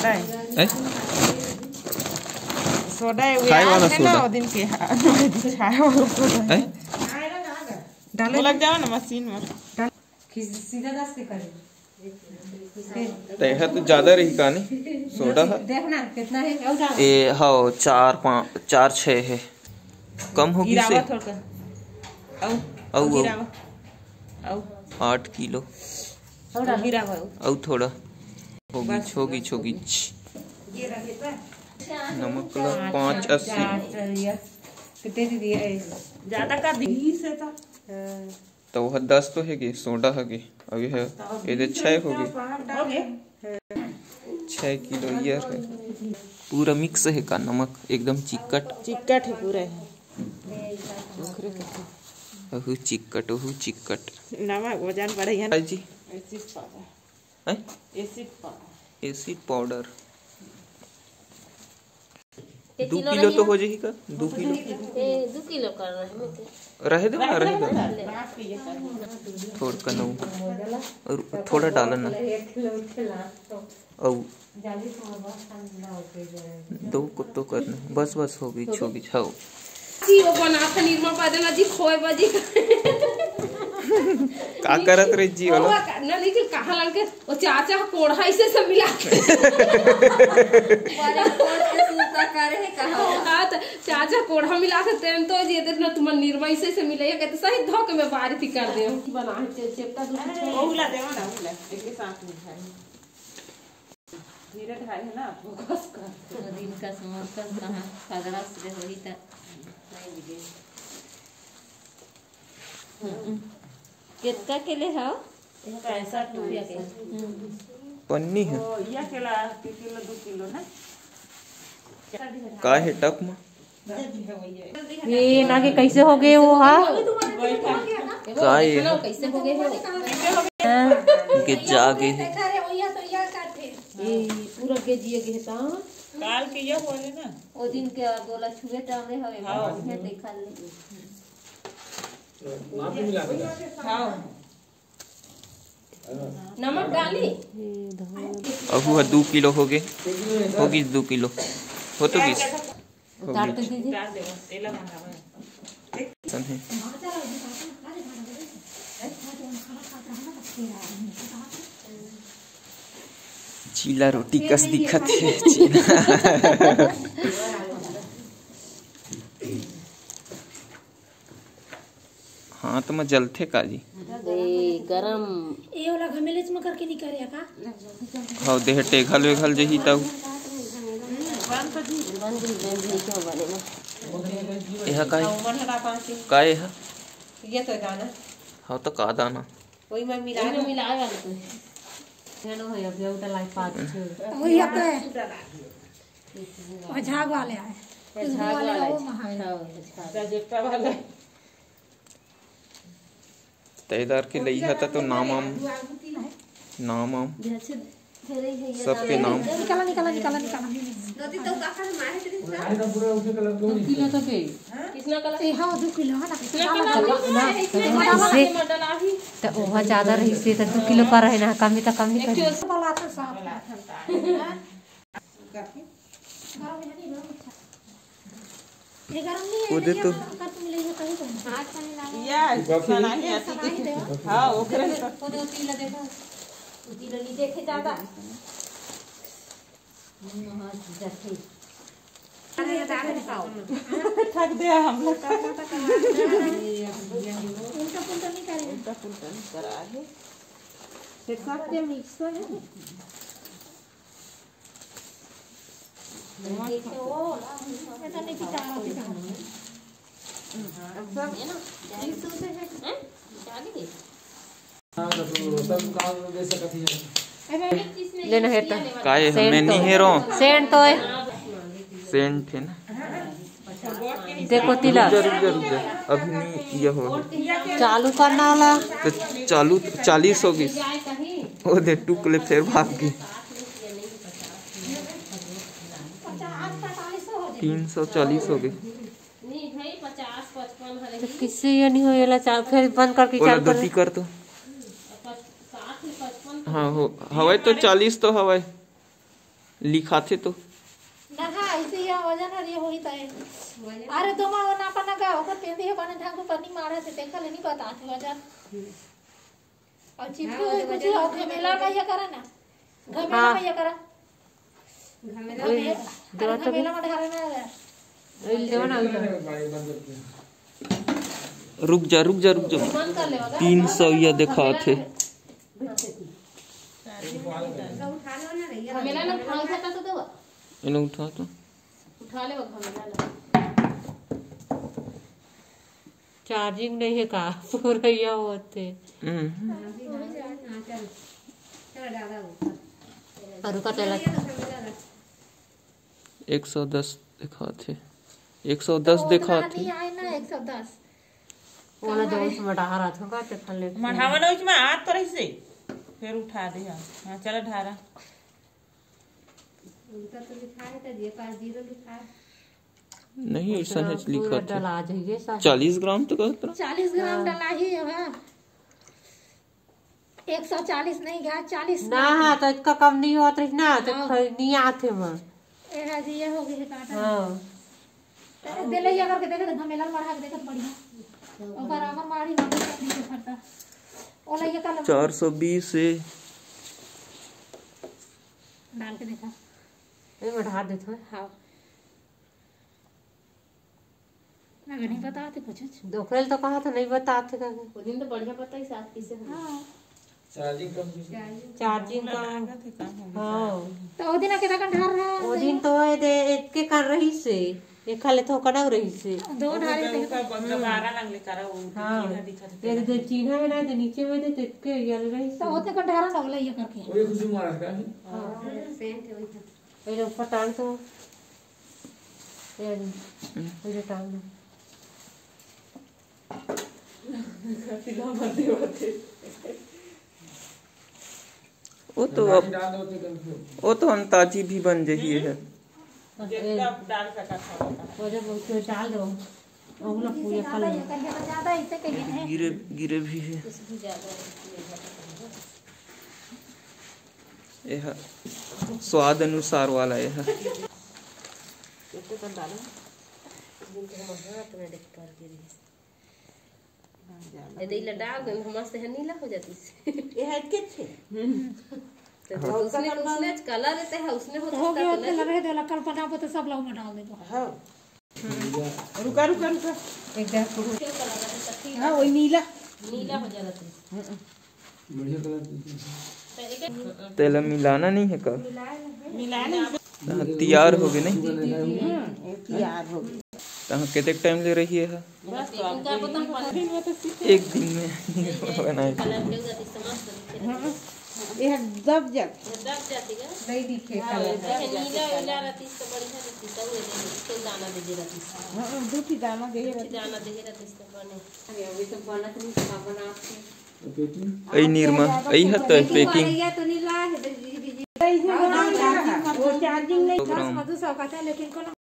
soda है soda है खाए वाला सोडा दिन के खाए वाला सोडा है डालो लग जाओ ना मशीन में सीधा दस के करे तो ज्यादा रही कहानी सोडा है देखना कितना है ये हाँ 4-5-4-6 है कम होगी से औ 8 किलो और थोड़ा होगी छोगी नमक 5.80 कितने दिए ज्यादा का 20 है तो वह 10 तो है सोडा है अभी है ये 6 होगी 6 किलो ये है पूरा मिक्स है का नमक एकदम चिकट है पूरा ओहु चिकट नमक वजन बढ़िया जी एसिड पाउडर 2 किलो तो हो जाएगी का 2 किलो 2 किलो कर रहे दो थोड़ा कनो और थोड़ा डालना और 2 कुत्तो करना बस होगी छोगी छाओ जी वो बनाता निर्मा पादना जी खोए बाजी का करत रही जी वाला ना लेकिन कहां लग के वो चाचा कोढ़ा इसे सब मिला के बड़े कोढ़ के सूता करे है कहां हां तो चाचा कोढ़ा मिला के तेन तो जे इतना तुम निर्मा इसे से मिले है कहते सही धोक में बारी थी कर दे बना चेपटा दूसरा ओला देवा ना ओला एक के साथ में खाए नीरज है ना फोकस कर दिन का समर्पण कहां पगड़ा से होई त कितना के ले हो 65 रुपया के पन्नी है या केला किलो 2 किलो ना का है टप में ये ना के कैसे हो गए वो हां का ये कैसे हो गए हो के जागे है ये पूरा के जिए के ता काल के ये बोले ना ओ दिन के गोला छुए टांगे हवे है देखा ले नमक डाली अब 2 किलो हो गए होगी 2 किलो हो तो किस डाल के दीजिए डाल देगा तेल मंगावा चीला रोटी कस दिखत है चीला हाँ तो मैं जलते काजी गरम ये वाला घमेलेच में करके नहीं करिया का हाँ देह टेघल वेघल जही तब यह का यह ये तो दाना हाँ तो का दाना वही मैं मिला वाला तो हेलो है अब उटा लाइफ पास वही आता है और झाग वाले आए झाग वाला प्रोजेक्टर वाला तैदार के लई था तो नाम सबके नाम निकाला नदी तो काका मारे थे 2 किलो तो के कितना कला ए हां 2 किलो है ना तो वो ज्यादा रही से तो 2 किलो कर है ना कम तो कम नहीं कर वाला तो साफ ये गरम नहीं है उधर तो कर तुम ले जाओ कहीं तो हाथ पानी डालो या खाना नहीं आती हां ओकरे वो तीला देखो तीला नहीं देखे ज्यादा थक दे हम लोग का उल्टा पुल्टा नहीं करेंगे उल्टा पुल्टा करा है ये सब के मिक्स है ऐसा नहीं पिटा सब लेना है तो का है मैं नहीं हेरो सेंट तो है सेंट है ना देखो तिला रुक जा अभी नहीं ये हो चालू करना वाला तो चालू 40 होगी वो दे टुकले फिर भाग गई 340 हो गई नहीं भाई 50-55 है तो किससे ये नहीं होएला फिर बंद करके चालू कर कर तो 60-55 हाँ हो हवाई तो 40 तो हवाई लिखा थे तो ना हाँ इसे ये वजन है ये होई ताए अरे तुम वो ना पना का होकर पेंदी है बने ढंग को पन्नी मारे थे देखा ले नहीं पता थी वजन और चिपकी हुई कुछ और घमेला में ये करा ना घमेला में ये करा घमेला में ढारे ना रुक जा 300 ये दिखा थे घमेला ना उठा सकता तो दो इन्हें उठा तो उठा ले वो घमेला चार्जिंग नहीं है का पूरा ये होते और का चला 110 दिखा थे 110 दिखा थे आए ना 110 वाला दोस्त मढ़ा रहा था का ते खले मढ़ावा ना उसमें हाथ तो रही से फिर उठा दे हां चलो ढारा उनका तो लिखा है तो ये पास 0 लिखा है नहीं ऐसा है लिखा था डला जाइए 40 ग्राम तो कहता 40 ग्राम डला ही है 140 नहीं गया 40 ना हाँ तो इसका कम नहीं होता है ना तो नहीं आते मैं ये हो गई है काटा हाँ दे ले अगर के देखे तो घमेला मढ़ा के देखे तो बढ़िया और बराबर मारी वापस नहीं फटता ओला ये कल 420 से डाल के देखा ये बढ़ा देते हैं हाँ अगर नहीं बताते कुछ दोखरेल तो कहा था नहीं बताते का वो दिन तो बढ़िया पता ही साथ किसे हाँ चार्जिंग का हाँ तो वो दिन कितना का ढार रहा वो दिन तो ये दे के कर रही से ये खाले तो कना रही से दो ढारे थे गबारा लगले करा वो हाँ ये दे चिन्ह में ना दे नीचे में दे के यल रही तो होते का ढारा लगले ये करके ओए कुछ मार का ये लोग पटान तो ये टांग वो तो अंताजी भी बन रही है डाल सका था वो जब उसको डाल दो ओगला पूरे फल ज्यादा इससे कहीं है गिरे भी है यह स्वाद अनुसार वाला यह यदि ला डाल दे मस्त है नीला हो जाती ये है के थे तो उसने कलर रहता है उसमें होता हो गया है तो लग रहे थे कल्पना पे तो सब लोग में डाल देगा हां रुका एक देख हां वही नीला हो जाता है बढ़िया कलर तेल मिलाना नहीं है का मिलाने तैयार हो गए नहीं तैयार हो गई कहाँ कितने टाइम ले रही है बस तो उनका पता एक दिन में बनाए कलर के जाती समझ ये दब जाती है नहीं दिखे नीला वाला रहती तो बढ़िया रहती सब तो दाना दे रहती हां दूसरी दाना दे दाना दे रहती तो बने अभी तो बनत नहीं बना ऐ निर्मा ऐ है तो पैकिंग तो नीला है वो चार्जिंग नहीं प्रोग्राम मधु सब कहता है लेकिन